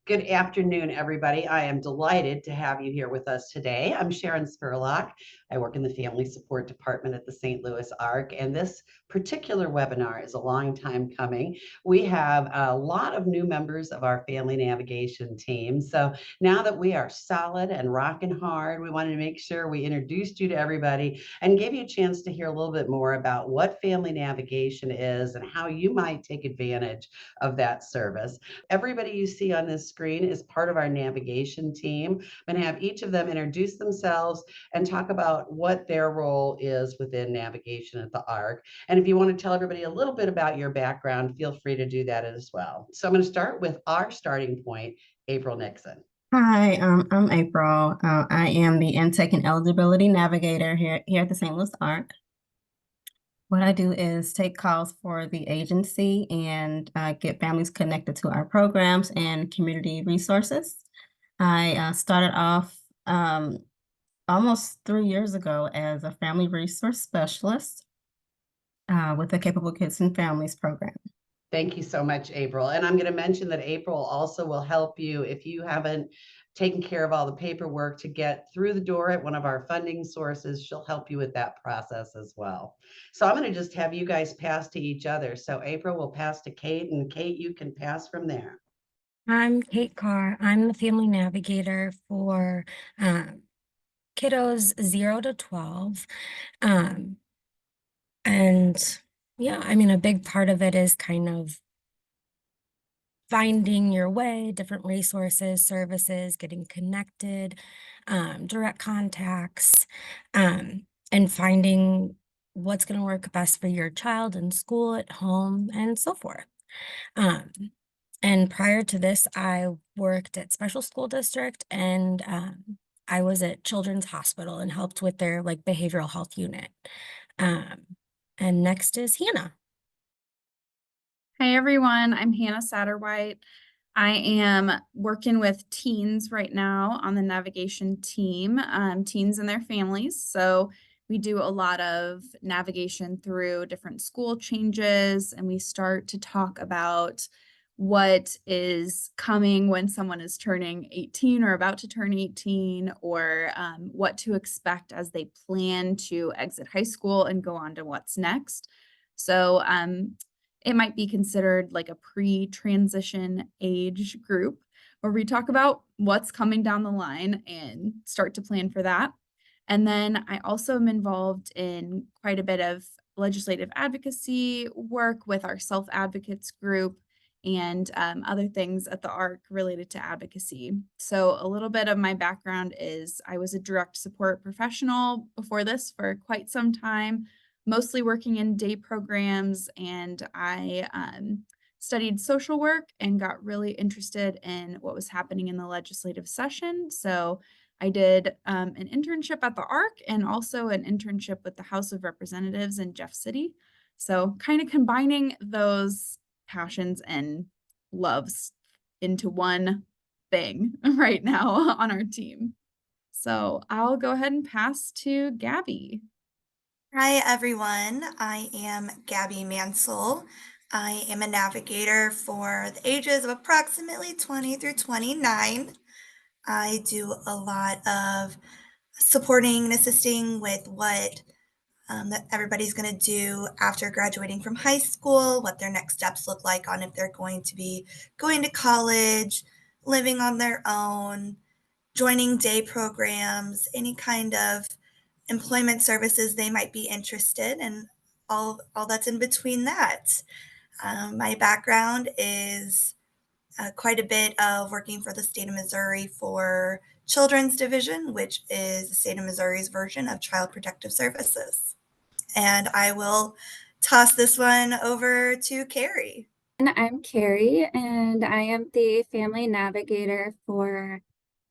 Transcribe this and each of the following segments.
Good afternoon, everybody. I am delighted to have you here with us today. I'm Sharon Spurlock. I work in the Family Support Department at the St. Louis ARC, and this particular webinar is a long time coming. We have a lot of new members of our family navigation team. So now that we are solid and rocking hard, we wanted to make sure we introduced you to everybody and gave you a chance to hear a little bit more about what family navigation is and how you might take advantage of that service. Everybody you see on this screen is part of our navigation team. I'm going to have each of them introduce themselves and talk about what their role is within navigation at the ARC. And if you want to tell everybody a little bit about your background, feel free to do that as well. So I'm going to start with our starting point, April Nixon. Hi, I'm April. I am the Intake and Eligibility Navigator here at the St. Louis ARC. What I do is take calls for the agency and get families connected to our programs and community resources. I started off almost 3 years ago as a family resource specialist with the Capable Kids and Families program. Thank you so much, April. And I'm going to mention that April also will help you if you haven't taken care of all the paperwork to get through the door at one of our funding sources. She'll help you with that process as well. So I'm going to just have you guys pass to each other. So April will pass to Kate, and Kate, you can pass from there. I'm Kate Carr. I'm the family navigator for kiddos 0 to 12. Um, and yeah, I mean, a big part of it is kind of finding your way, different resources, services, getting connected, direct contacts, and finding what's going to work best for your child in school, at home, and so forth. Um, And prior to this, I worked at special school district and I was at Children's Hospital and helped with their like behavioral health unit. Um, and next is Hannah. Hi, everyone. I'm Hannah Satterwhite. I am working with teens right now on the navigation team, teens and their families. So we do a lot of navigation through different school changes, and we start to talk about what is coming when someone is turning 18 or about to turn 18, or what to expect as they plan to exit high school and go on to what's next. So it might be considered like a pre-transition age group where we talk about what's coming down the line and start to plan for that. And then I also am involved in quite a bit of legislative advocacy work with our self-advocates group and other things at the ARC related to advocacy. So a little bit of my background is I was a direct support professional before this for quite some time, mostly working in day programs, and I studied social work and got really interested in what was happening in the legislative session. So I did an internship at the ARC and also an internship with the House of Representatives in Jeff City. So kind of combining those passions and loves into one thing right now on our team. So I'll go ahead and pass to Gabby. Hi, everyone. I am Gabby Mansell. I am a navigator for the ages of approximately 20 through 29. I do a lot of supporting and assisting with what that everybody's going to do after graduating from high school, what their next steps look like on if they're going to be going to college, living on their own, joining day programs, any kind of employment services they might be interested in, all that's in between that. My background is quite a bit of working for the state of Missouri for Children's Division, which is the state of Missouri's version of Child Protective Services. And I will toss this one over to Carrie. And I'm Carrie, and I am the family navigator for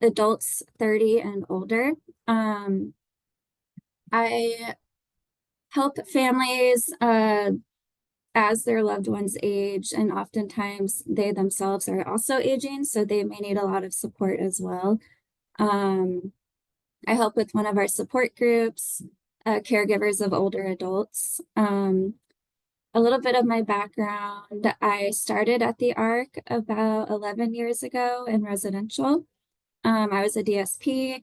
adults 30 and older. I help families as their loved ones age, and oftentimes they themselves are also aging, so they may need a lot of support as well. I help with one of our support groups, caregivers of older adults. a little bit of my background. I started at the ARC about 11 years ago in residential. I was a DSP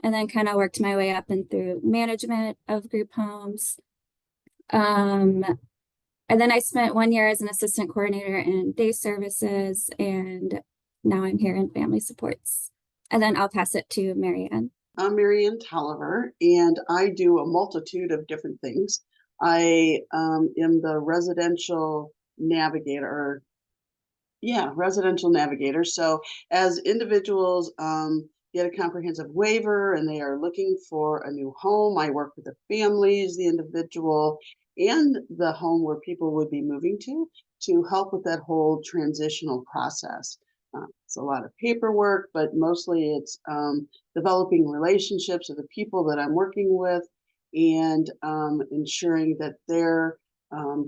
and then kind of worked my way up and through management of group homes. And then I spent 1 year as an assistant coordinator in day services, and now I'm here in family supports. And then I'll pass it to Marianne. I'm Marianne Tolliver, and I do a multitude of different things. I am the residential navigator. Residential navigator. So as individuals get a comprehensive waiver and they are looking for a new home, I work with the families, the individual, and the home where people would be moving to help with that whole transitional process. It's a lot of paperwork, but mostly it's developing relationships with the people that I'm working with and ensuring that they're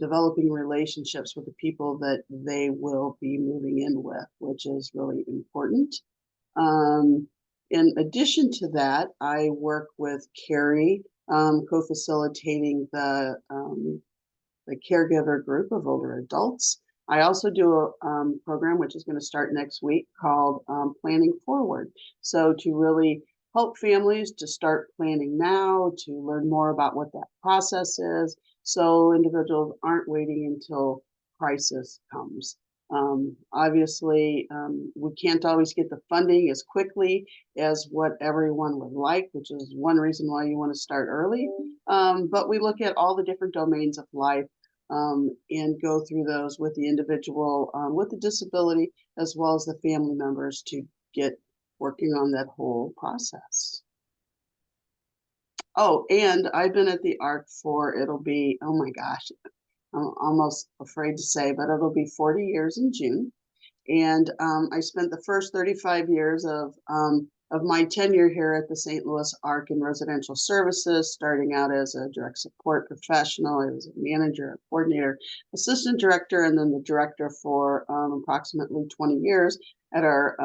developing relationships with the people that they will be moving in with, which is really important. In addition to that, I work with Carrie, co-facilitating the caregiver group of older adults. I also do a program which is going to start next week called Planning Forward. So to really help families to start planning now, to learn more about what that process is, so individuals aren't waiting until crisis comes. Obviously, we can't always get the funding as quickly as what everyone would like, which is one reason why you want to start early. But we look at all the different domains of life and go through those with the individual with the disability, as well as the family members, to get working on that whole process. Oh, and I've been at the ARC for, it'll be, oh my gosh, I'm almost afraid to say, but it'll be 40 years in June. And I spent the first 35 years of my tenure here at the St. Louis ARC in residential services, starting out as a direct support professional. I was a manager, a coordinator, assistant director, and then the director for approximately 20 years at our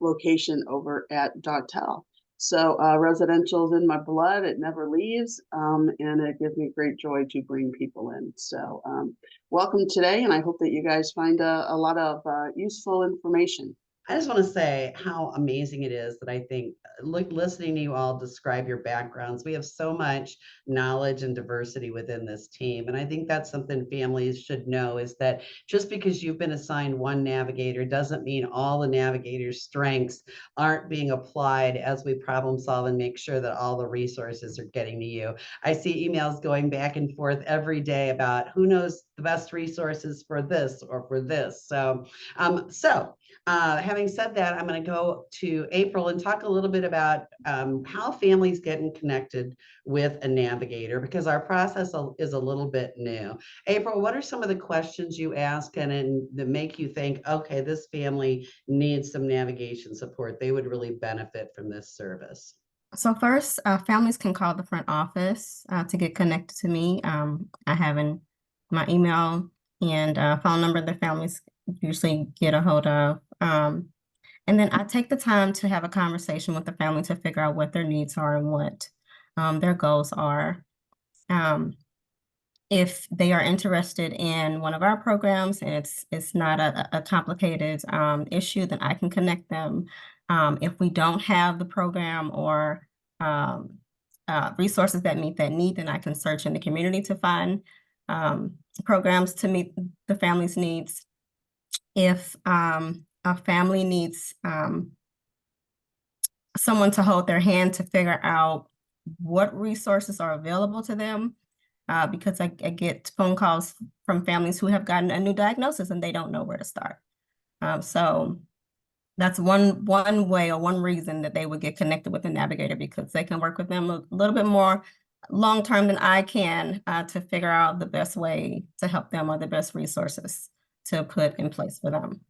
location over at Dautel. So residential is in my blood. It never leaves, and it gives me great joy to bring people in. So welcome today, and I hope that you guys find a lot of useful information. I just want to say how amazing it is that I think, listening to you all describe your backgrounds, we have so much knowledge and diversity within this team. And I think that's something families should know, is that just because you've been assigned one navigator doesn't mean all the navigators' strengths aren't being applied as we problem solve and make sure that all the resources are getting to you. I see emails going back and forth every day about who knows the best resources for this or for this. So, having said that, I'm going to go to April and talk a little bit about how families getting connected with a navigator, because our process is a little bit new. April, what are some of the questions you ask and that make you think, okay, this family needs some navigation support? They would really benefit from this service. So first, families can call the front office to get connected to me. I have my email and phone number the families usually get a hold of. And then I take the time to have a conversation with the family to figure out what their needs are and what their goals are. If they are interested in one of our programs and it's not a complicated issue, then I can connect them. If we don't have the program or resources that meet that need, then I can search in the community to find programs to meet the family's needs. If a family needs someone to hold their hand to figure out what resources are available to them, because I get phone calls from families who have gotten a new diagnosis and they don't know where to start. So that's one way or one reason that they would get connected with a navigator, because they can work with them a little bit more long-term than I can to figure out the best way to help them or the best resources to put in place for them.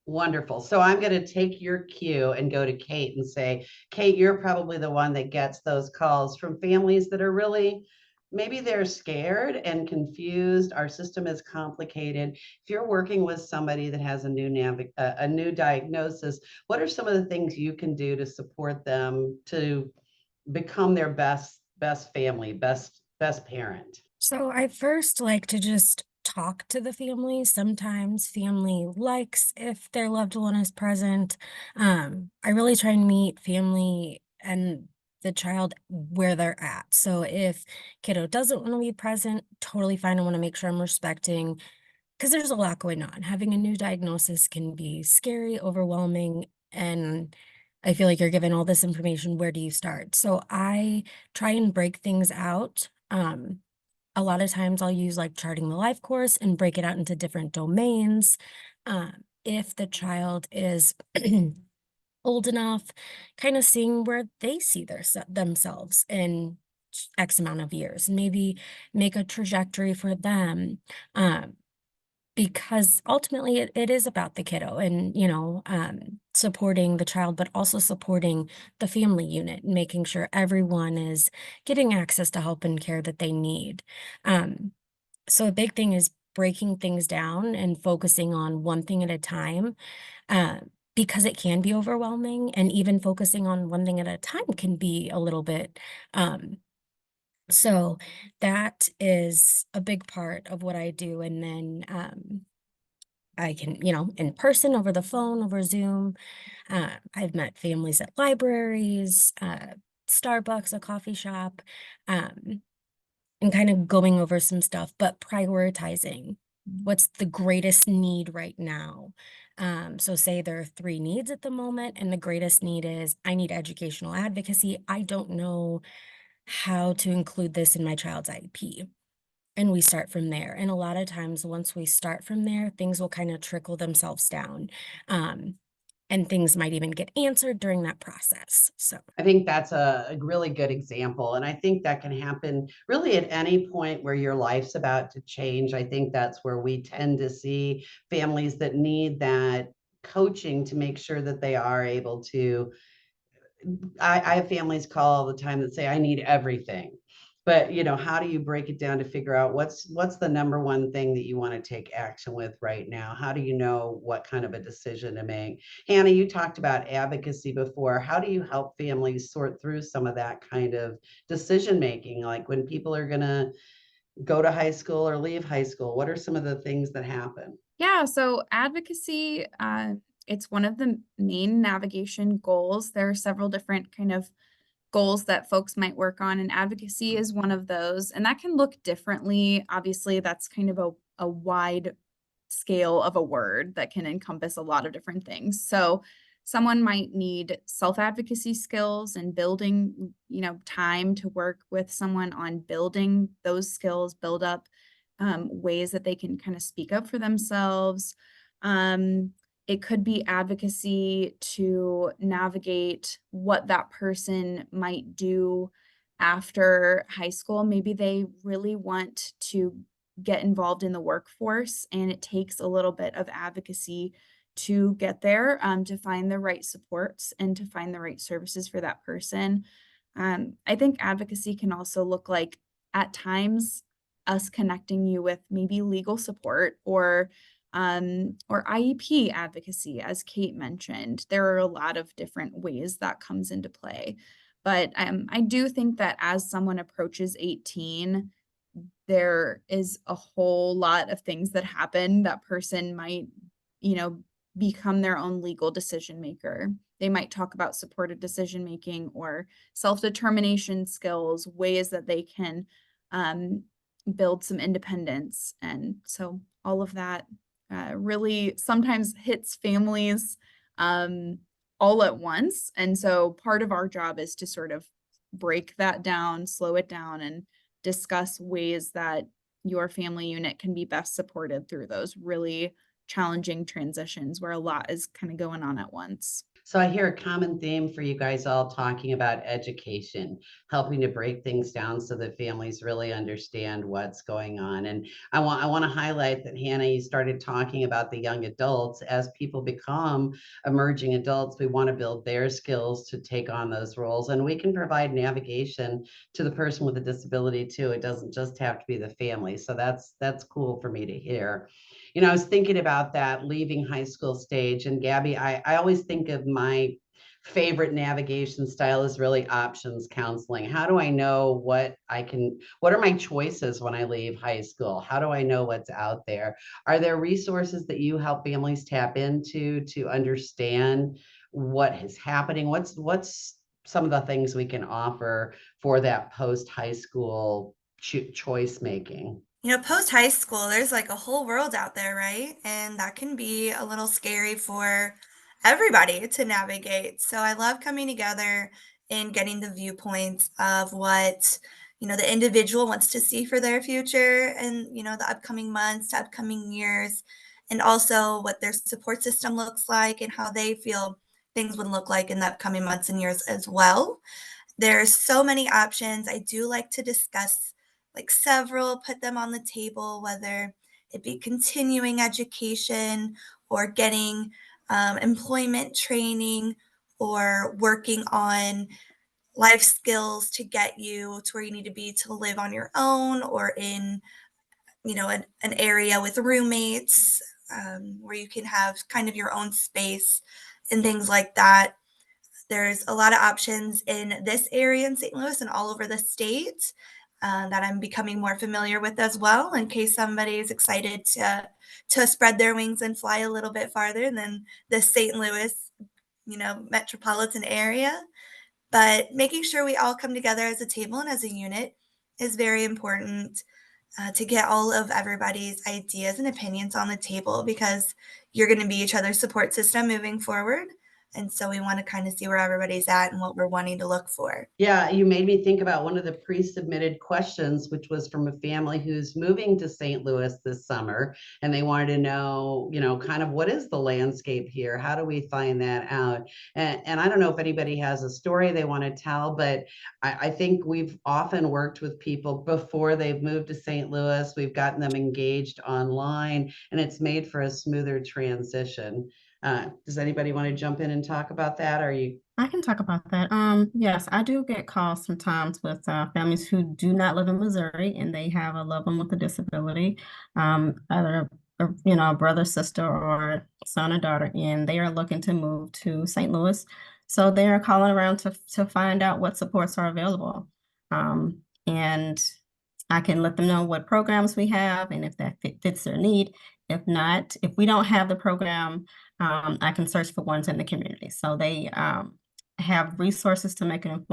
Wonderful. So I'm going to take your cue and go to Kate and say, Kate, you're probably the one that gets those calls from families that are really, maybe they're scared and confused. Our system is complicated. If you're working with somebody that has a new diagnosis, what are some of the things you can do to support them to become their best family, best parent? So I first like to just talk to the family. Sometimes family likes if their loved one is present. I really try and meet family and the child where they're at. So if kiddo doesn't want to be present, totally fine. I want to make sure I'm respecting because there's a lot going on. Having a new diagnosis can be scary, overwhelming, and I feel like you're given all this information. Where do you start? So I try and break things out. A lot of times I'll use like charting the life course and break it out into different domains. If the child is old enough, kind of seeing where they see themselves in X amount of years, maybe make a trajectory for them. Um, because ultimately it is about the kiddo and, supporting the child, but also supporting the family unit, and making sure everyone is getting access to help and care that they need. Um, so a big thing is breaking things down and focusing on one thing at a time, uh, because it can be overwhelming, and even focusing on one thing at a time can be a little bit, so that is a big part of what I do. And then, I can, in person, over the phone, over Zoom. I've met families at libraries, Starbucks, a coffee shop, um, and kind of going over some stuff, but prioritizing what's the greatest need right now. So say there are 3 needs at the moment, and the greatest need is I need educational advocacy. I don't know how to include this in my child's IEP. And we start from there. And a lot of times, once we start from there, things will kind of trickle themselves down. Um, and things might even get answered during that process. So, I think that's a really good example. And I think that can happen really at any point where your life's about to change. I think that's where we tend to see families that need that coaching to make sure that they are able to. I have families call all the time that say, I need everything. But how do you break it down to figure out what's the number one thing that you want to take action with right now? How do you know what kind of a decision to make? Hannah, you talked about advocacy before. How do you help families sort through some of that kind of decision making? Like when people are gonna go to high school or leave high school, what are some of the things that happen? Yeah, so advocacy, it's one of the main navigation goals. There are several different kind of goals that folks might work on, and advocacy is one of those. And that can look differently. Obviously, that's kind of a wide scale of a word that can encompass a lot of different things. So someone might need self-advocacy skills and building, time to work with someone on building those skills, build up ways that they can kind of speak up for themselves. It could be advocacy to navigate what that person might do after high school. Maybe they really want to get involved in the workforce, and it takes a little bit of advocacy to get there, to find the right supports and to find the right services for that person. I think advocacy can also look like, at times, us connecting you with maybe legal support or IEP advocacy, as Kate mentioned. There are a lot of different ways that comes into play. But I do think that as someone approaches 18, there is a whole lot of things that happen. That person might, you know, become their own legal decision maker. They might talk about supported decision making or self-determination skills, ways that they can um, build some independence. And so all of that really sometimes hits families all at once. And so part of our job is to sort of break that down, slow it down, and discuss ways that your family unit can be best supported through those really challenging transitions where a lot is kind of going on at once. So I hear a common theme for you guys all talking about education, helping to break things down so that families really understand what's going on. And I want to highlight that, Hannah, you started talking about the young adults. As people become emerging adults, we want to build their skills to take on those roles. And we can provide navigation to the person with a disability too. It doesn't just have to be the family. So that's cool for me to hear. I was thinking about that leaving high school stage. And Gabby, I always think of my favorite navigation style is really options counseling. How do I know what are my choices when I leave high school? How do I know what's out there? Are there resources that you help families tap into to understand what is happening? What's some of the things we can offer for that post high school choice making? Post high school, there's like a whole world out there, right? And that can be a little scary for everybody to navigate. So I love coming together and getting the viewpoints of what, the individual wants to see for their future and, the upcoming months, upcoming years, and also what their support system looks like and how they feel things would look like in the upcoming months and years as well. There's so many options. I do like to discuss like several, put them on the table, whether it be continuing education or getting employment training or working on life skills to get you to where you need to be to live on your own or in, an area with roommates where you can have kind of your own space and things like that. There's a lot of options in this area in St. Louis and all over the state that I'm becoming more familiar with as well, in case somebody is excited to spread their wings and fly a little bit farther than the St. Louis, metropolitan area. But making sure we all come together as a table and as a unit is very important to get all of everybody's ideas and opinions on the table because you're going to be each other's support system moving forward. And so we want to kind of see where everybody's at and what we're wanting to look for. Yeah, you made me think about one of the pre-submitted questions, which was from a family who's moving to St. Louis this summer, and they wanted to know, kind of what is the landscape here? How do we find that out? And I don't know if anybody has a story they want to tell, but I think we've often worked with people before they've moved to St. Louis. We've gotten them engaged online, and it's made for a smoother transition. Does anybody want to jump in and talk about that? I can talk about that. Yes, I do get calls sometimes with families who do not live in Missouri and they have a loved one with a disability, either a brother, sister, or son or daughter, and they are looking to move to St. Louis. So they are calling around to find out what supports are available. And I can let them know what programs we have and if that fits their need. If not, if we don't have the program, I can search for ones in the community. So they have resources to make an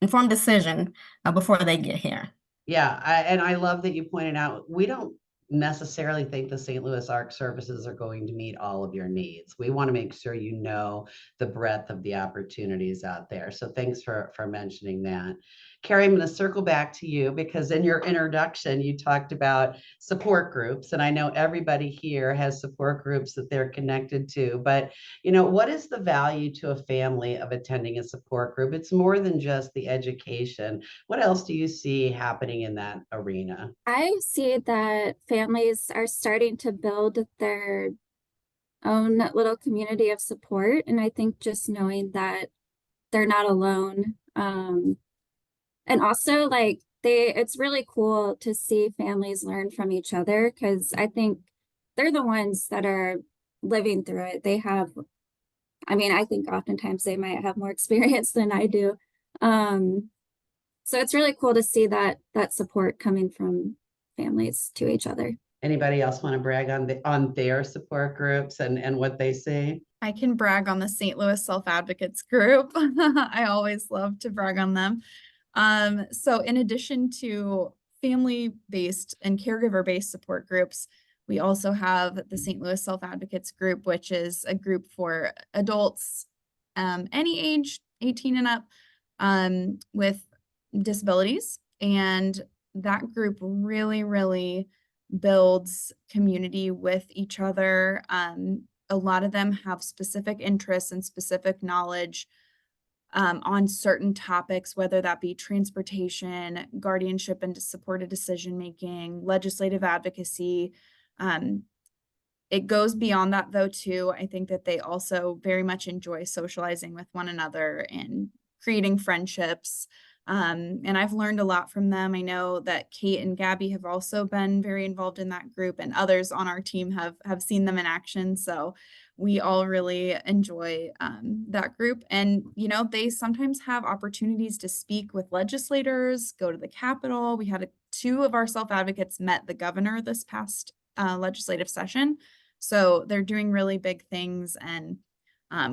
informed decision before they get here. Yeah, and I love that you pointed out, we don't necessarily think the St. Louis ARC services are going to meet all of your needs. We want to make sure you know the breadth of the opportunities out there. So thanks for mentioning that. Carrie, I'm going to circle back to you because in your introduction, you talked about support groups, and I know everybody here has support groups that they're connected to, but what is the value to a family of attending a support group? It's more than just the education. What else do you see happening in that arena? I see that families are starting to build their own little community of support. And I think just knowing that they're not alone. And also it's really cool to see families learn from each other because I think they're the ones that are living through it. I think oftentimes they might have more experience than I do. So it's really cool to see that support coming from families to each other. Anybody else want to brag on their support groups and what they see? I can brag on the St. Louis Self Advocates group. I always love to brag on them. So in addition to family-based and caregiver-based support groups, we also have the St. Louis Self Advocates group, which is a group for adults any age, 18 and up, with disabilities. And that group really builds community with each other. A lot of them have specific interests and specific knowledge on certain topics, whether that be transportation, guardianship and supported decision-making, legislative advocacy. It goes beyond that though, too. I think that they also very much enjoy socializing with one another and creating friendships. And I've learned a lot from them. I know that Kate and Gabby have also been very involved in that group, and others on our team have seen them in action. So we all really enjoy that group. And, you know, they sometimes have opportunities to speak with legislators, go to the Capitol. We had two of our self-advocates met the governor this past legislative session. So they're doing really big things and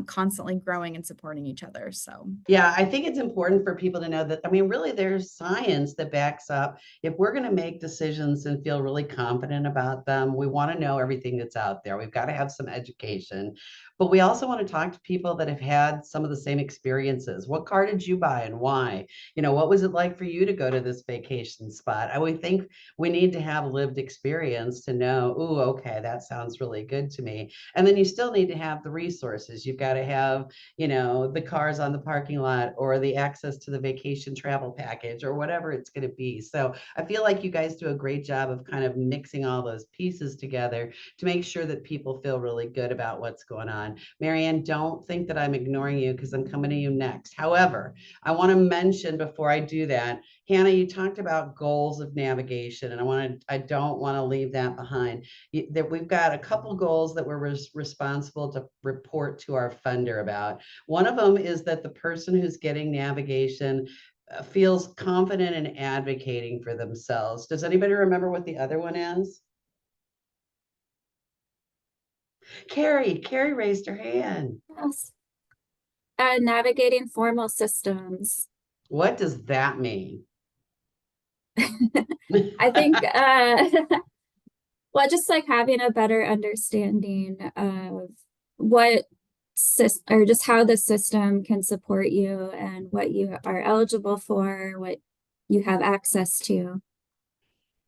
constantly growing and supporting each other. So Yeah, I think it's important for people to know that, I mean, really, there's science that backs up. If we're going to make decisions and feel really confident about them, we want to know everything that's out there. We've got to have some education, but we also want to talk to people that have had some of the same experiences. What car did you buy and why? You know, what was it like for you to go to this vacation spot? I would think we need to have lived experience to know, ooh, okay, that sounds really good to me. And then you still need to have the resources. You've got to have, you know, the cars on the parking lot or the access to the vacation travel package or whatever it's going to be. So I feel like you guys do a great job of kind of mixing all those pieces together to make sure that people feel really good about what's going on. Marianne, don't think that I'm ignoring you because I'm coming to you next. However, I want to mention before I do that, Hannah, you talked about goals of navigation, and I don't want to leave that behind. That we've got a couple goals that we're responsible to report to our funder about. One of them is that the person who's getting navigation feels confident in advocating for themselves. Does anybody remember what the other one is? Carrie raised her hand. Yes. Navigating formal systems. What does that mean? I think, well, just like having a better understanding of what or just how the system can support you and what you are eligible for, what you have access to.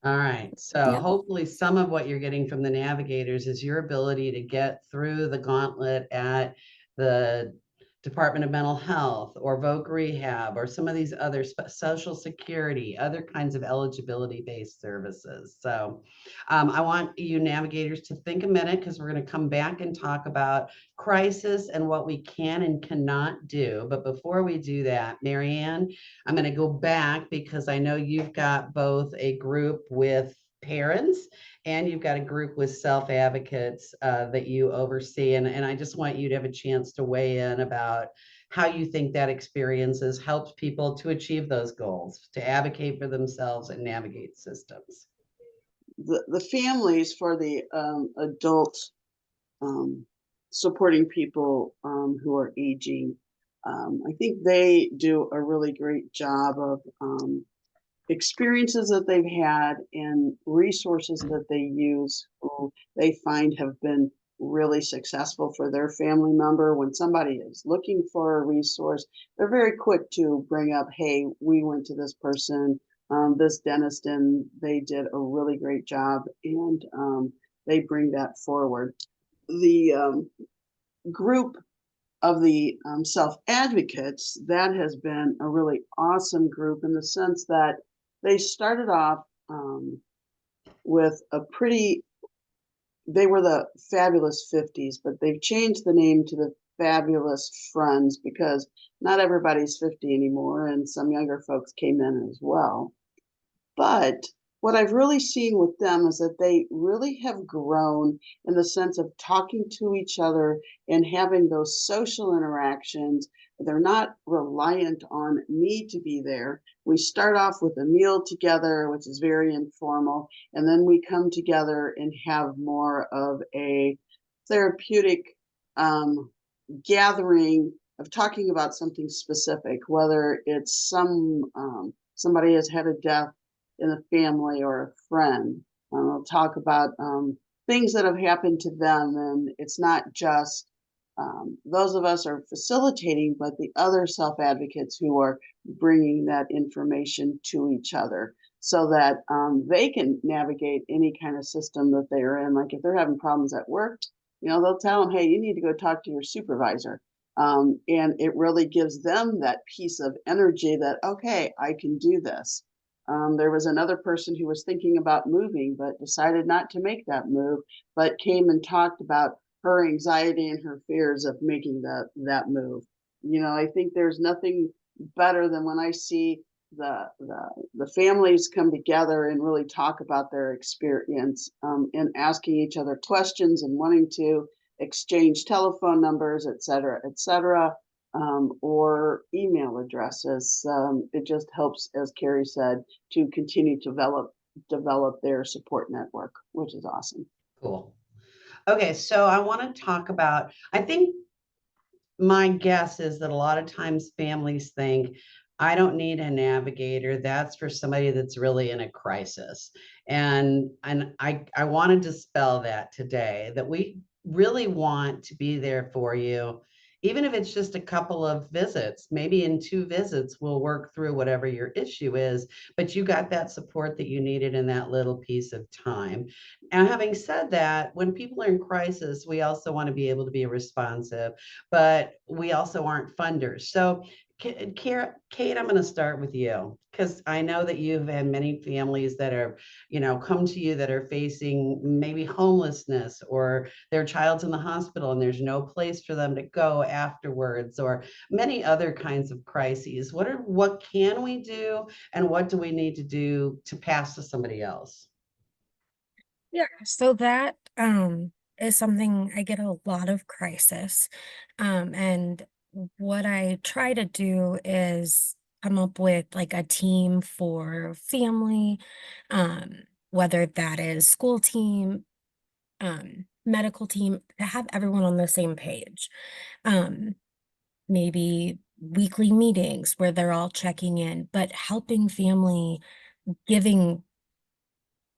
All right, so Yep. hopefully some of what you're getting from the navigators is your ability to get through the gauntlet at the Department of Mental Health or Voc Rehab or some of these other Social Security, other kinds of eligibility-based services. So I want you navigators to think a minute because we're going to come back and talk about crisis and what we can and cannot do. But before we do that, Marianne, I'm going to go back because I know you've got both a group with parents and you've got a group with self-advocates that you oversee. And I just want you to have a chance to weigh in about how you think that experience has helped people to achieve those goals, to advocate for themselves and navigate systems. The families for the adult supporting people who are aging, I think they do a really great job of experiences that they've had and resources that they use who they find have been really successful for their family member. When somebody is looking for a resource, they're very quick to bring up, hey, we went to this person, this dentist, and they did a really great job, and they bring that forward. The group of the self-advocates, that has been a really awesome group in the sense that they started off with they were the Fabulous 50s, but they've changed the name to the Fabulous Friends because not everybody's 50 anymore, and some younger folks came in as well. But what I've really seen with them is that they really have grown in the sense of talking to each other and having those social interactions. They're not reliant on me to be there. We start off with a meal together, which is very informal, and then we come together and have more of a therapeutic gathering of talking about something specific, whether it's somebody has had a death in a family or a friend. I'll talk about things that have happened to them, and it's not just those of us are facilitating, but the other self-advocates who are bringing that information to each other so that they can navigate any kind of system that they are in. Like if they're having problems at work, you know, they'll tell them, hey, you need to go talk to your supervisor. And it really gives them that piece of energy that, okay, I can do this. There was another person who was thinking about moving, but decided not to make that move, but came and talked about her anxiety and her fears of making that move. You know, I think there's nothing better than when I see the families come together and really talk about their experience, and asking each other questions and wanting to exchange telephone numbers, et cetera, or email addresses. It just helps, as Carrie said, to continue to develop their support network, which is awesome. Cool. Okay, so I want to talk about, I think my guess is that a lot of times families think, I don't need a navigator. That's for somebody that's really in a crisis. And I want to dispel that today, that we really want to be there for you, even if it's just a couple of visits. Maybe in 2 visits, we'll work through whatever your issue is, but you got that support that you needed in that little piece of time. And having said that, when people are in crisis, we also want to be able to be responsive, but we also aren't funders. So, Kate, I'm going to start with you, because I know that you've had many families that are, come to you that are facing maybe homelessness, or their child's in the hospital and there's no place for them to go afterwards, or many other kinds of crises. What can we do, and what do we need to do to pass to somebody else? Yeah, so that is something I get a lot of crisis. And what I try to do is come up with like a team for family, whether that is school team, medical team, to have everyone on the same page. Um, Maybe weekly meetings where they're all checking in, but helping family, giving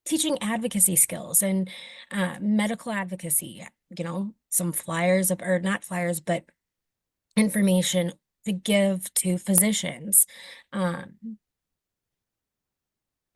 teaching advocacy skills and medical advocacy, some flyers or not flyers, but information to give to physicians, um,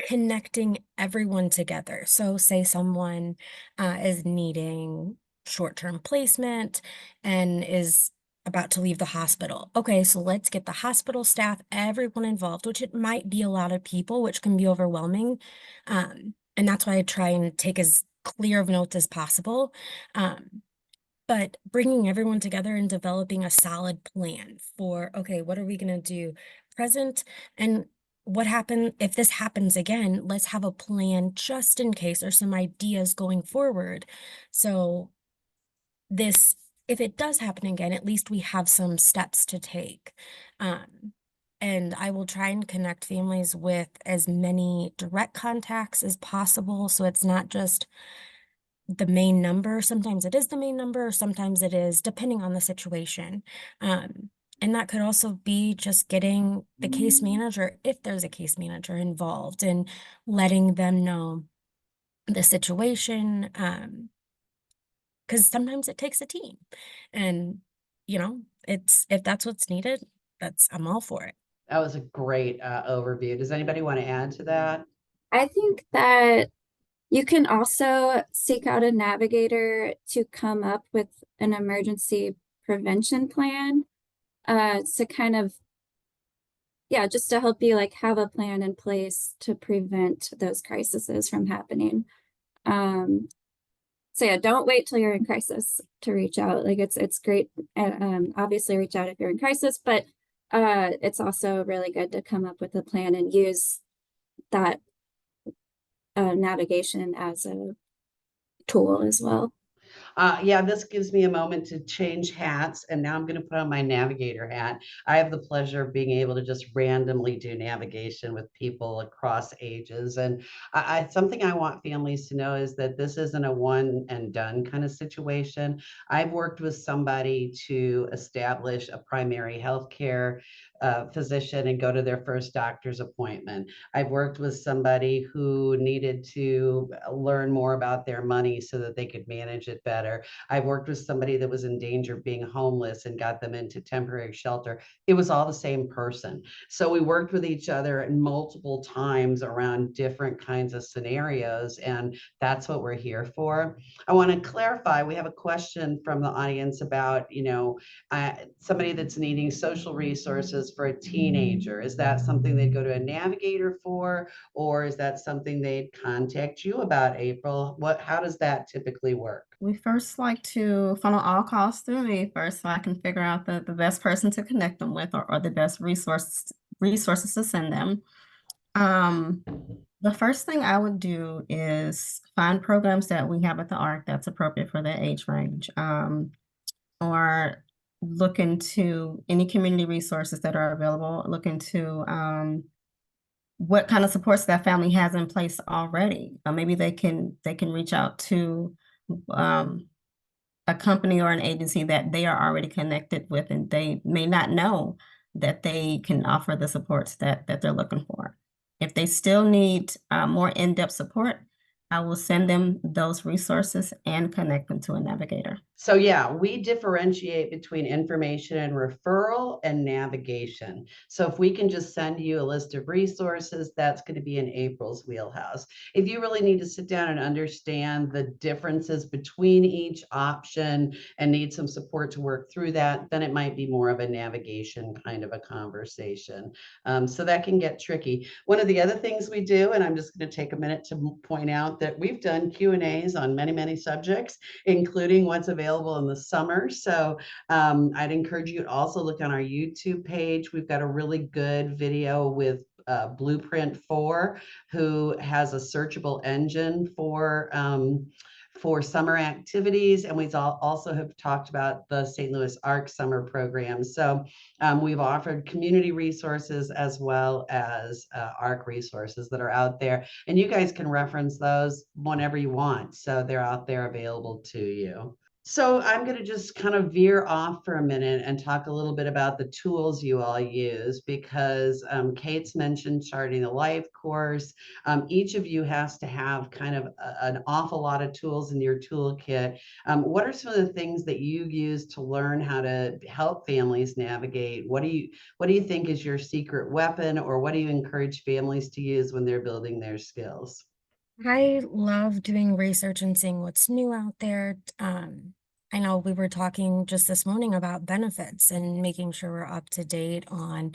connecting everyone together. So say someone is needing short-term placement and is about to leave the hospital. Okay, so let's get the hospital staff, everyone involved, which it might be a lot of people, which can be overwhelming. And that's why I try and take as clear of notes as possible. But bringing everyone together and developing a solid plan for, okay, what are we going to do present, and what happened if this happens again? Let's have a plan just in case, or some ideas going forward. So this, if it does happen again, at least we have some steps to take. And I will try and connect families with as many direct contacts as possible. So it's not just the main number. Sometimes it is the main number, or sometimes it is, depending on the situation. And that could also be just getting the case manager, if there's a case manager involved, and letting them know the situation. Because sometimes it takes a team, and if that's what's needed, I'm all for it. That was a great overview. Does anybody want to add to that? I think that you can also seek out a navigator to come up with an emergency prevention plan, to kind of, just to help you like have a plan in place to prevent those crises from happening. So yeah, don't wait till you're in crisis to reach out. Like it's great, obviously reach out if you're in crisis, but it's also really good to come up with a plan and use that navigation as a tool as well. Yeah, this gives me a moment to change hats, and now I'm going to put on my navigator hat. I have the pleasure of being able to just randomly do navigation with people across ages. And something I want families to know is that this isn't a one and done kind of situation. I've worked with somebody to establish a primary health care physician and go to their first doctor's appointment. I've worked with somebody who needed to learn more about their money so that they could manage it better. I've worked with somebody that was in danger of being homeless and got them into temporary shelter. It was all the same person. So we worked with each other multiple times around different kinds of scenarios, and that's what we're here for. I want to clarify, we have a question from the audience about, somebody that's needing social resources for a teenager. Is that something they'd go to a navigator for, or is that something they'd contact you about, April? How does that typically work? We first like to funnel all calls through me first, so I can figure out the best person to connect them with, or the best resource resources to send them. The first thing I would do is find programs that we have at the ARC that's appropriate for their age range, or look into any community resources that are available, look into what kind of supports that family has in place already. Maybe they can reach out to a company or an agency that they are already connected with, and they may not know that they can offer the supports that they're looking for. If they still need more in-depth support, I will send them those resources and connect them to a navigator. So yeah, we differentiate between information and referral and navigation. So if we can just send you a list of resources, that's going to be in April's wheelhouse. If you really need to sit down and understand the differences between each option and need some support to work through that, then it might be more of a navigation kind of a conversation. So that can get tricky. One of the other things we do, and I'm just going to take a minute to point out that we've done Q&As on many, many subjects, including what's available in the summer. So I'd encourage you to also look on our YouTube page. We've got a really good video with Blueprint 4, who has a searchable engine for summer activities. And we also have talked about the St. Louis ARC summer program. So we've offered community resources as well as ARC resources that are out there. And you guys can reference those whenever you want. So they're out there available to you. So I'm going to just kind of veer off for a minute and talk a little bit about the tools you all use, because Kate's mentioned Charting a Life course. Each of you has to have kind of an awful lot of tools in your toolkit. What are some of the things that you use to learn how to help families navigate? What do you think is your secret weapon, or what do you encourage families to use when they're building their skills? I love doing research and seeing what's new out there. I know we were talking just this morning about benefits and making sure we're up to date on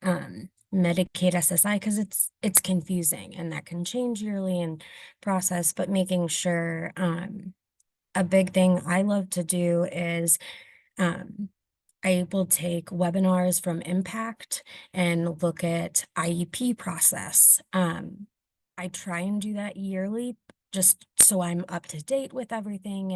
Medicaid SSI, because it's confusing and that can change yearly and process, but making sure a big thing I love to do is I will take webinars from Impact and look at IEP process. I try and do that yearly, just so I'm up to date with everything,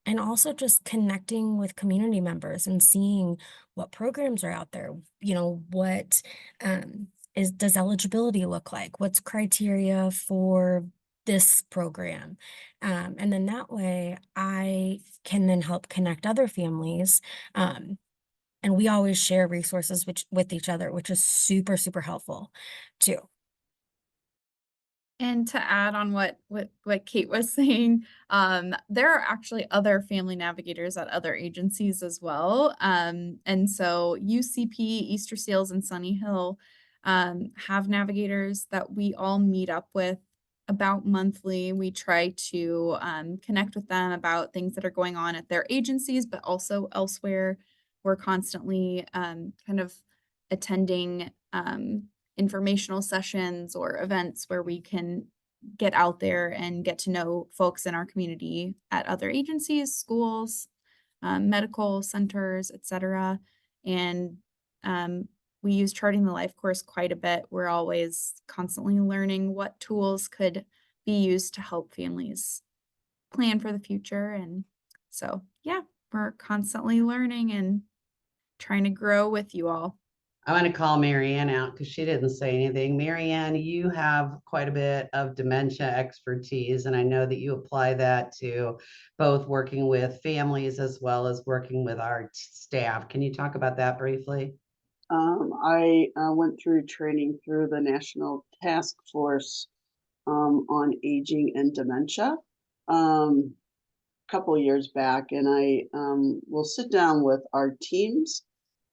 and also just connecting with community members and seeing what programs are out there. You know, what does eligibility look like? What's criteria for this program? And then that way I can then help connect other families. And we always share resources with each other, which is super, super helpful too. And to add on what Kate was saying, there are actually other family navigators at other agencies as well. And so UCP, Easter Seals, and Sunny Hill have navigators that we all meet up with about monthly. We try to connect with them about things that are going on at their agencies, but also elsewhere. We're constantly kind of attending informational sessions or events where we can get out there and get to know folks in our community at other agencies, schools, medical centers, etc. And we use Charting the Life course quite a bit. We're always constantly learning what tools could be used to help families plan for the future. And so, yeah, we're constantly learning and trying to grow with you all. I want to call Marianne out because she didn't say anything. Marianne, you have quite a bit of dementia expertise, and I know that you apply that to both working with families as well as working with our staff. Can you talk about that briefly? I went through training through the National Task Force on Aging and Dementia a couple years back, and I will sit down with our teams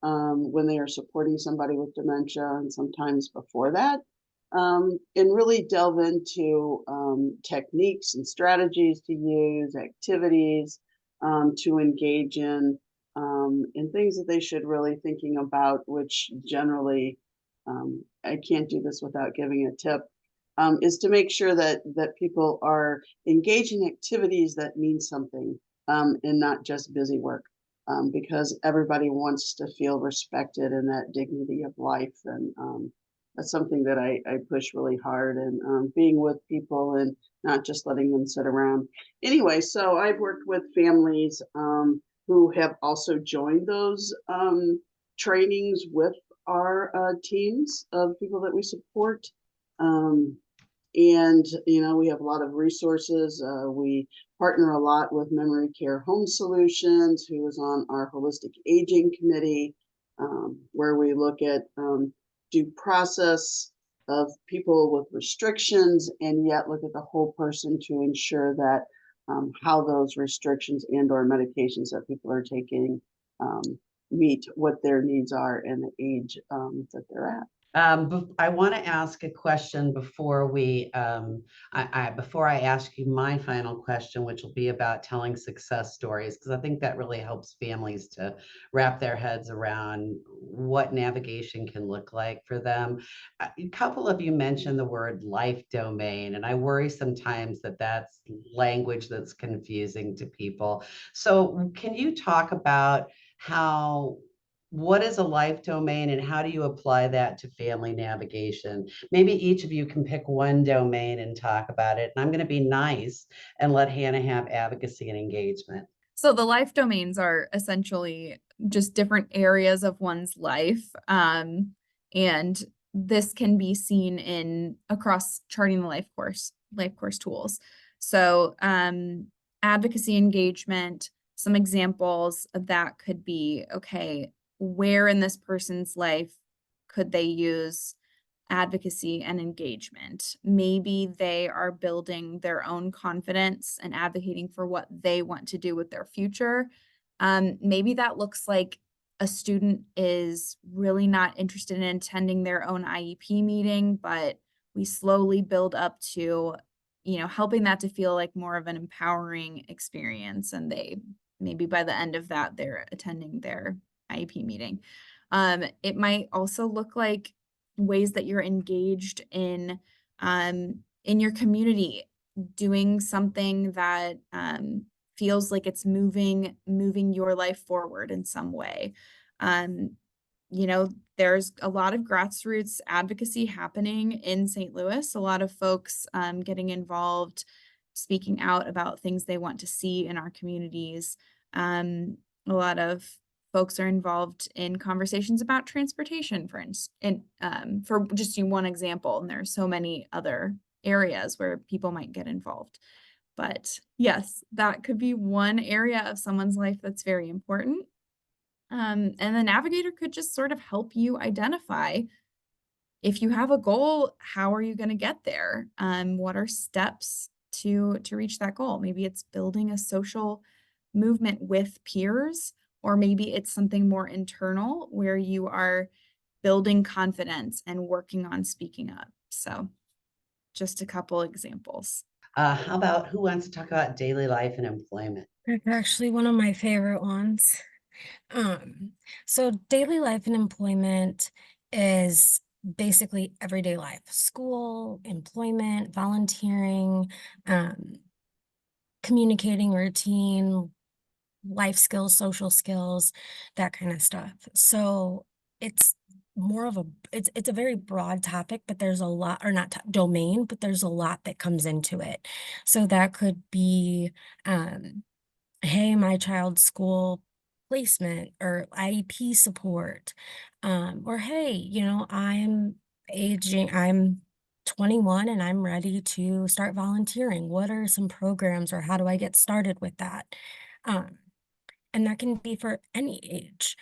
when they are supporting somebody with dementia, and sometimes before that, and really delve into techniques and strategies to use, activities to engage in, and things that they should really thinking about, which generally, I can't do this without giving a tip, is to make sure that people are engaging activities that mean something, and not just busy work. because everybody wants to feel respected in that dignity of life. And that's something that I push really hard, and being with people and not just letting them sit around. Anyway, so I've worked with families who have also joined those trainings with our teams of people that we support. And, we have a lot of resources. We partner a lot with Memory Care Home Solutions, who is on our Holistic Aging Committee, where we look at due process of people with restrictions and yet look at the whole person to ensure that how those restrictions and or medications that people are taking meet what their needs are and the age that they're at. I want to ask a question before before I ask you my final question, which will be about telling success stories, because I think that really helps families to wrap their heads around what navigation can look like for them. A couple of you mentioned the word life domain, and I worry sometimes that that's language that's confusing to people. So can you talk about what is a life domain and how do you apply that to family navigation? Maybe each of you can pick one domain and talk about it. And I'm going to be nice and let Hannah have advocacy and engagement. So the life domains are essentially just different areas of one's life. And this can be seen across charting the life course tools. So advocacy engagement, some examples of that could be, okay, where in this person's life could they use advocacy and engagement? Maybe they are building their own confidence and advocating for what they want to do with their future. Maybe that looks like a student is really not interested in attending their own IEP meeting, but we slowly build up to, helping that to feel like more of an empowering experience. And maybe by the end of that, they're attending their IEP meeting. It might also look like ways that you're engaged in your community, doing something that feels like it's moving your life forward in some way. There's a lot of grassroots advocacy happening in St. Louis, a lot of folks getting involved, speaking out about things they want to see in our communities. A lot of folks are involved in conversations about transportation, for just one example, and there are so many other areas where people might get involved. But yes, that could be one area of someone's life that's very important. And the navigator could just sort of help you identify, if you have a goal, how are you going to get there? What are steps to reach that goal? Maybe it's building a social movement with peers, or maybe it's something more internal where you are building confidence and working on speaking up. So just a couple examples. How about who wants to talk about daily life and employment? That's actually one of my favorite ones. So daily life and employment is basically everyday life: school, employment, volunteering, communicating routine, life skills, social skills, that kind of stuff. So it's more of it's a very broad topic, but there's a lot, or not domain, but there's a lot that comes into it. So that could be, hey, my child's school placement or IEP support, or hey, I'm 21 and I'm ready to start volunteering. What are some programs, or how do I get started with that? And that can be for any age.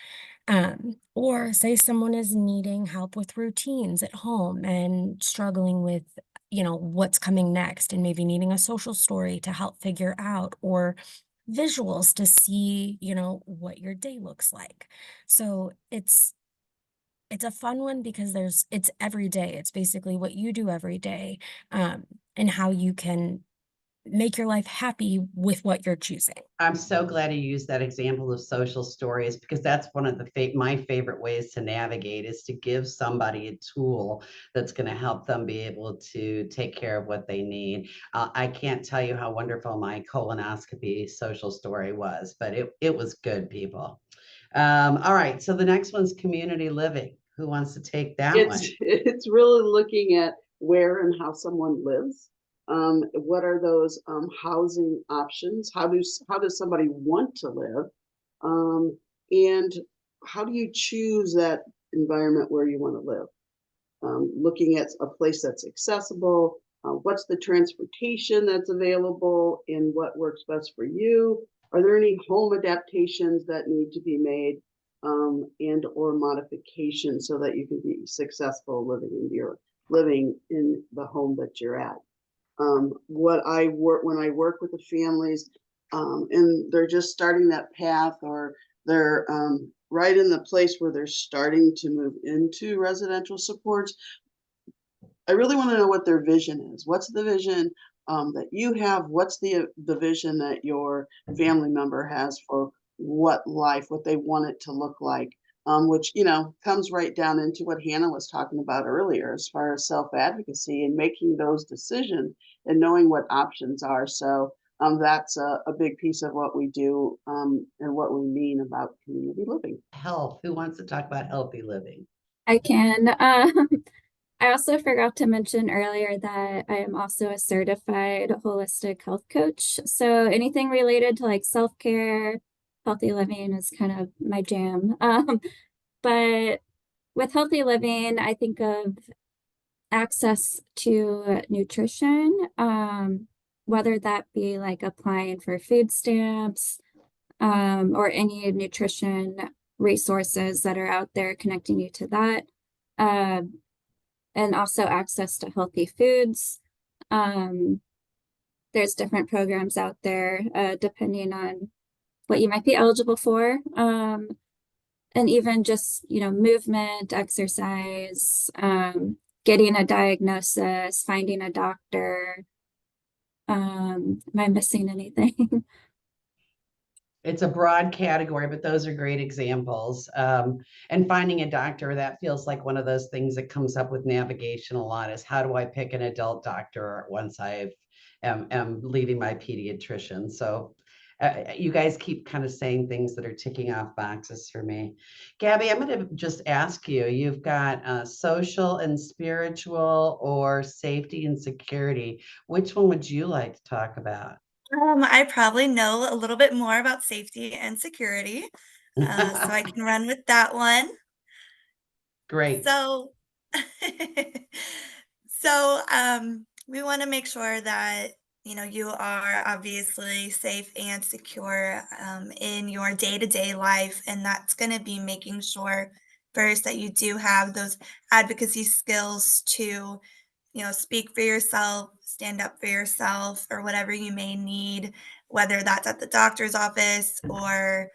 Or say someone is needing help with routines at home and struggling with, what's coming next, and maybe needing a social story to help figure out, or visuals to see, what your day looks like. So it's a fun one because it's every day. It's basically what you do every day, and how you can make your life happy with what you're choosing. I'm so glad you used that example of social stories, because that's one of my favorite ways to navigate, is to give somebody a tool that's going to help them be able to take care of what they need. I can't tell you how wonderful my colonoscopy social story was, but it was good, people. All right, so the next one's community living. Who wants to take that one? It's really looking at where and how someone lives. What are those housing options? How does somebody want to live? And how do you choose that environment where you want to live? Looking at a place that's accessible, what's the transportation that's available, and what works best for you? Are there any home adaptations that need to be made, and or modifications so that you can be successful living in the home that you're at? When I work with the families, and they're just starting that path, or they're right in the place where they're starting to move into residential supports, I really want to know what their vision is. What's the vision that you have? What's the vision that your family member has for what they want it to look like? Which, comes right down into what Hannah was talking about earlier, as far as self-advocacy and making those decisions and knowing what options are. So that's a big piece of what we do, and what we mean about community living. Health. Who wants to talk about healthy living? I can. I also forgot to mention earlier that I am also a certified holistic health coach. So anything related to like self-care, healthy living is kind of my jam. But with healthy living, I think of access to nutrition, whether that be like applying for food stamps, or any nutrition resources that are out there connecting you to that. And also access to healthy foods. There's different programs out there, depending on what you might be eligible for. And even just, movement, exercise, getting a diagnosis, finding a doctor. Am I missing anything? It's a broad category, but those are great examples. And finding a doctor, that feels like one of those things that comes up with navigation a lot, is how do I pick an adult doctor once I am leaving my pediatrician? So you guys keep kind of saying things that are ticking off boxes for me. Gabby, I'm going to just ask you, you've got social and spiritual, or safety and security. Which one would you like to talk about? I probably know a little bit more about safety and security, so I can run with that one. Great. So, we want to make sure that you are obviously safe and secure in your day-to-day life, and that's going to be making sure first that you do have those advocacy skills to speak for yourself, stand up for yourself, or whatever you may need, whether that's at the doctor's office or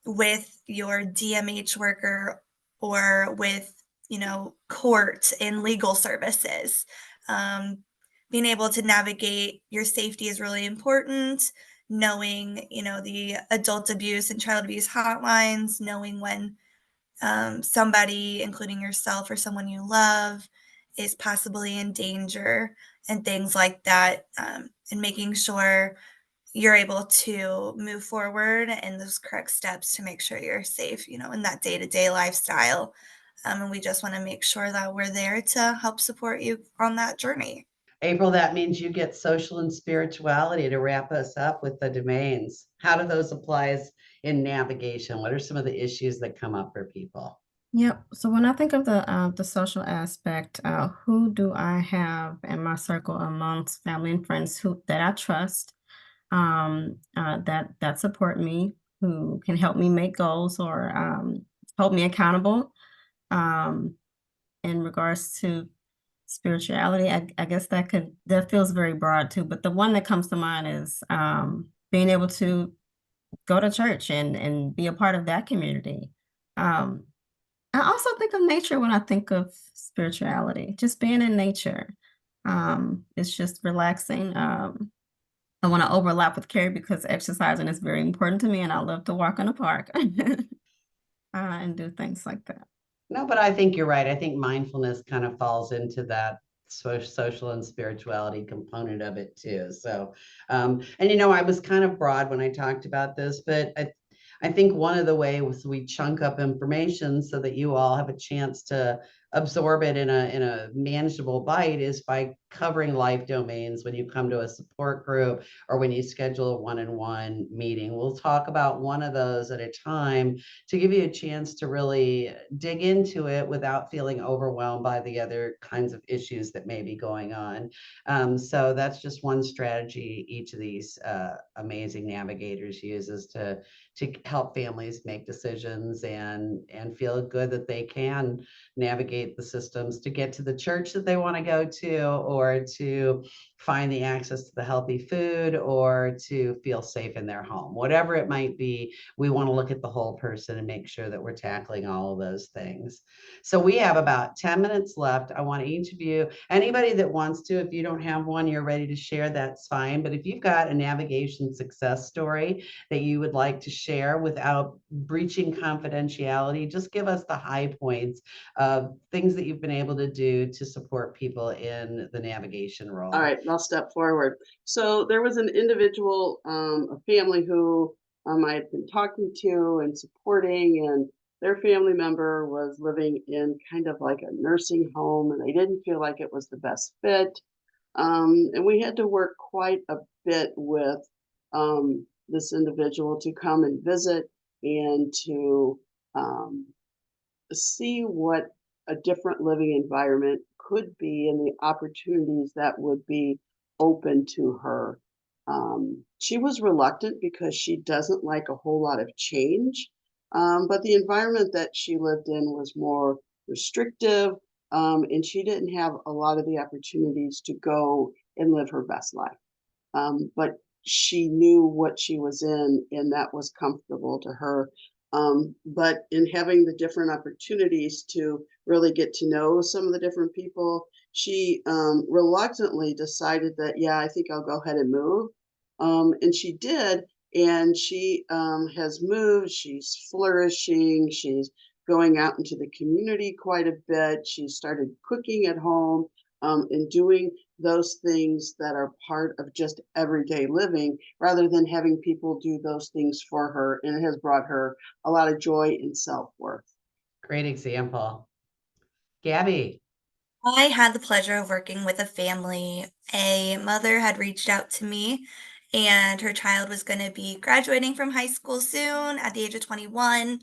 with your DMH worker or with, court and legal services. Being able to navigate your safety is really important. Knowing, the adult abuse and child abuse hotlines, knowing when somebody, including yourself or someone you love, is possibly in danger, and things like that, and making sure you're able to move forward and those correct steps to make sure you're safe, in that day-to-day lifestyle. And we just want to make sure that we're there to help support you on that journey. April, that means you get social and spirituality to wrap us up with the domains. How do those apply in navigation? What are some of the issues that come up for people? Yep. So when I think of the social aspect, who do I have in my circle amongst family and friends that I trust, that support me, who can help me make goals, or hold me accountable. In regards to spirituality, I guess that feels very broad too. But the one that comes to mind is being able to go to church and be a part of that community. I also think of nature when I think of spirituality, just being in nature. It's just relaxing. I want to overlap with Carrie because exercising is very important to me and I love to walk in the park and do things like that. No, but I think you're right. I think mindfulness kind of falls into that social and spirituality component of it too. So, and I was kind of broad when I talked about this, but I think one of the ways we chunk up information so that you all have a chance to absorb it in a manageable bite is by covering life domains when you come to a support group or when you schedule a one-on-one meeting. We'll talk about one of those at a time to give you a chance to really dig into it without feeling overwhelmed by the other kinds of issues that may be going on. So that's just one strategy each of these amazing navigators uses to help families make decisions and feel good that they can navigate the systems to get to the church that they want to go to, or to find the access to the healthy food, or to feel safe in their home. Whatever it might be, we want to look at the whole person and make sure that we're tackling all of those things. So we have about 10 minutes left. I want each of you, anybody that wants to, if you don't have one you're ready to share, that's fine. But if you've got a navigation success story that you would like to share without breaching confidentiality, just give us the high points of things that you've been able to do to support people in the navigation role. All right, I'll step forward. So there was an individual, a family who I had been talking to and supporting, and their family member was living in kind of like a nursing home, and they didn't feel like it was the best fit. And we had to work quite a bit with this individual to come and visit and to see what a different living environment could be and the opportunities that would be open to her. She was reluctant because she doesn't like a whole lot of change, but the environment that she lived in was more restrictive, and she didn't have a lot of the opportunities to go and live her best life. But she knew what she was in, and that was comfortable to her. But in having the different opportunities to really get to know some of the different people, she reluctantly decided that, yeah, I think I'll go ahead and move. And she did, and she has moved. She's flourishing. She's going out into the community quite a bit. She started cooking at home and doing those things that are part of just everyday living rather than having people do those things for her. And it has brought her a lot of joy and self-worth. Great example. Gabby. I had the pleasure of working with a family. A mother had reached out to me, and her child was going to be graduating from high school soon at the age of 21,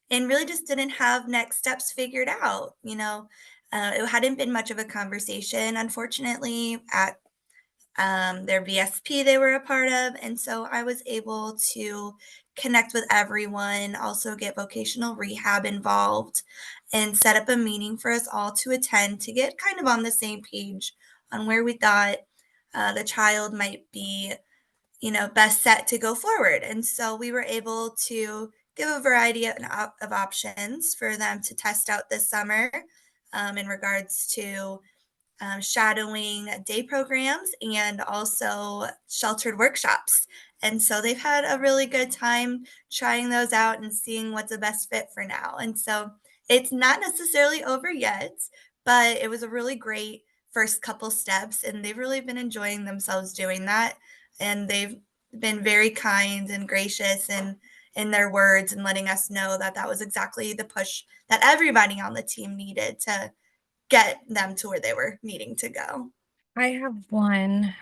and really just didn't have next steps figured out. It hadn't been much of a conversation, unfortunately, at their VSP they were a part of. And so I was able to connect with everyone, also get vocational rehab involved, and set up a meeting for us all to attend to get kind of on the same page on where we thought the child might be, best set to go forward. And so we were able to give a variety of options for them to test out this summer in regards to shadowing day programs and also sheltered workshops. And so they've had a really good time trying those out and seeing what's the best fit for now. And so it's not necessarily over yet, but it was a really great first couple steps, and they've really been enjoying themselves doing that. And they've been very kind and gracious in their words and letting us know that that was exactly the push that everybody on the team needed to get them to where they were needing to go. I have one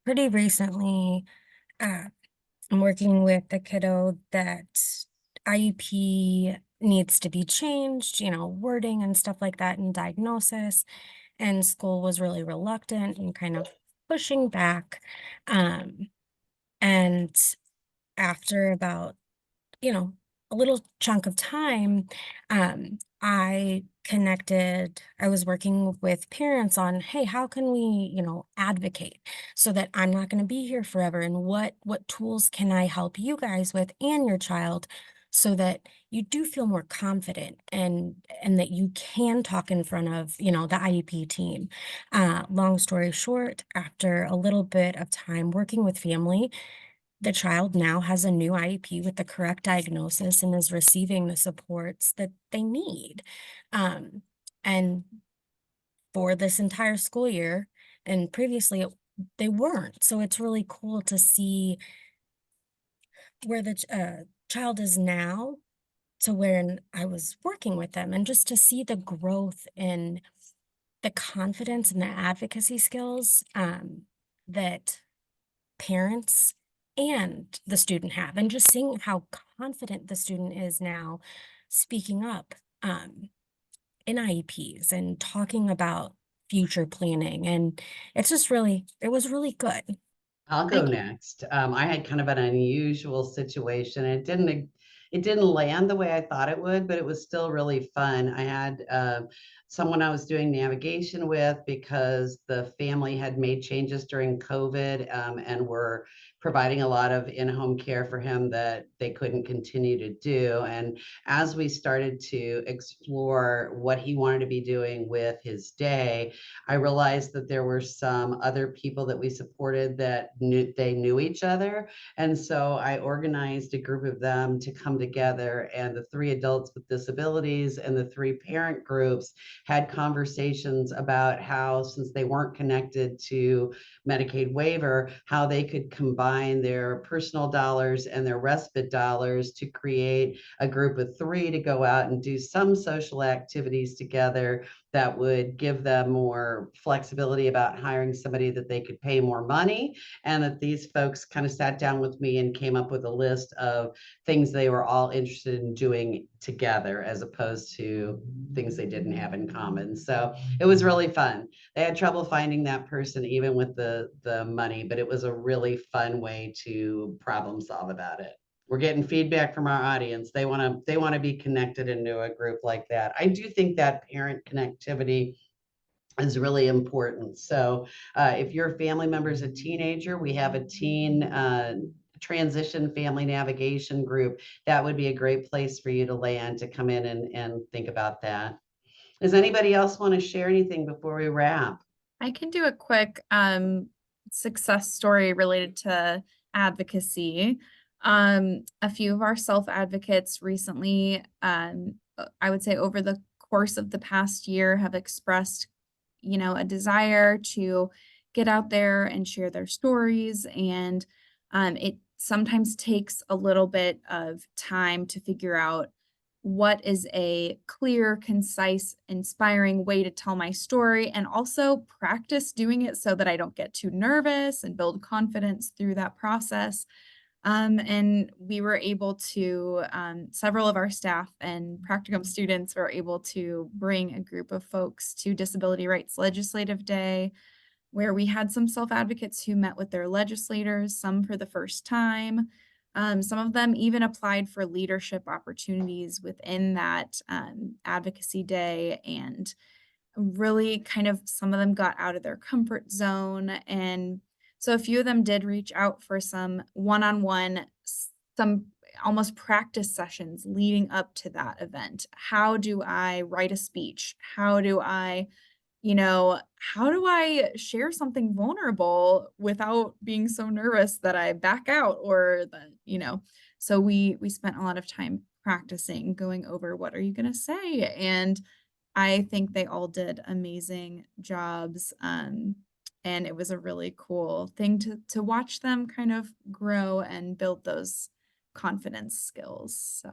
pretty recently. I'm working with a kiddo that IEP needs to be changed, wording and stuff like that, and diagnosis. And school was really reluctant and kind of pushing back. And after about, a little chunk of time, I was working with parents on, hey, how can we, advocate so that I'm not going to be here forever? And what tools can I help you guys with and your child so that you do feel more confident and that you can talk in front of, the IEP team. Long story short, after a little bit of time working with family, the child now has a new IEP with the correct diagnosis and is receiving the supports that they need. Um, and for this entire school year, and previously they weren't. So it's really cool to see where the child is now to when I was working with them, and just to see the growth in the confidence and the advocacy skills that parents and the student have, and just seeing how confident the student is now speaking up in IEPs and talking about future planning. And it was really good. I'll go next. I had kind of an unusual situation. It didn't land the way I thought it would, but it was still really fun. I had someone I was doing navigation with because the family had made changes during COVID, and were providing a lot of in-home care for him that they couldn't continue to do. And as we started to explore what he wanted to be doing with his day, I realized that there were some other people that we supported that knew each other. And so I organized a group of them to come together, and the 3 adults with disabilities and the 3 parent groups had conversations about how, since they weren't connected to Medicaid waiver, how they could combine their personal dollars and their respite dollars to create a group of 3 to go out and do some social activities together that would give them more flexibility about hiring somebody that they could pay more money. And that these folks kind of sat down with me and came up with a list of things they were all interested in doing together, as opposed to things they didn't have in common. So it was really fun. They had trouble finding that person even with the money, but it was a really fun way to problem solve about it. We're getting feedback from our audience. They want to be connected into a group like that. I do think that parent connectivity is really important. So if your family member is a teenager, we have a teen transition family navigation group. That would be a great place for you to land, to come in and think about that. Does anybody else want to share anything before we wrap? I can do a quick success story related to advocacy. A few of our self-advocates recently, I would say over the course of the past year, have expressed, a desire to get out there and share their stories. And it sometimes takes a little bit of time to figure out what is a clear, concise, inspiring way to tell my story, and also practice doing it so that I don't get too nervous and build confidence through that process. And we were able to, several of our staff and practicum students were able to bring a group of folks to Disability Rights Legislative Day, where we had some self-advocates who met with their legislators, some for the first time. Some of them even applied for leadership opportunities within that advocacy day, and really kind of some of them got out of their comfort zone. And so a few of them did reach out for some one-on-one, some almost practice sessions leading up to that event. How do I write a speech? How do I share something vulnerable without being so nervous that I back out, or so we spent a lot of time practicing, going over what are you going to say? And I think they all did amazing jobs. And it was a really cool thing to watch them kind of grow and build those confidence skills.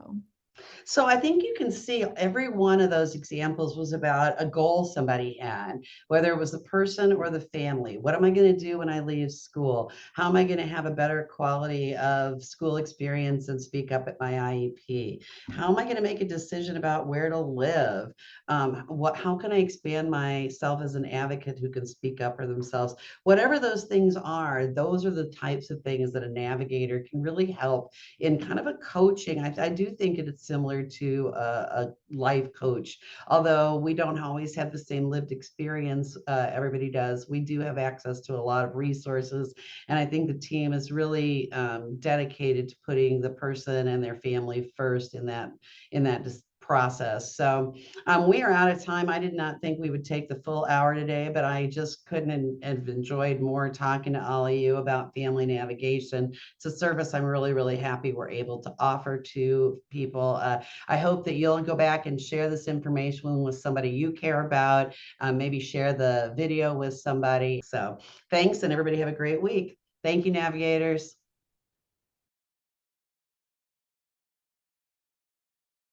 So I think you can see every one of those examples was about a goal somebody had, whether it was the person or the family. What am I going to do when I leave school? How am I going to have a better quality of school experience and speak up at my IEP? How am I going to make a decision about where to live? How can I expand myself as an advocate who can speak up for themselves? Whatever those things are, those are the types of things that a navigator can really help in kind of a coaching. I do think it's similar to a life coach. Although we don't always have the same lived experience, everybody does. We do have access to a lot of resources, and I think the team is really dedicated to putting the person and their family first in that process. So we are out of time. I did not think we would take the full hour today, but I just couldn't have enjoyed more talking to all of you about family navigation. It's a service I'm really, really happy we're able to offer to people. I hope that you'll go back and share this information with somebody you care about, maybe share the video with somebody. So thanks, and everybody have a great week. Thank you, navigators.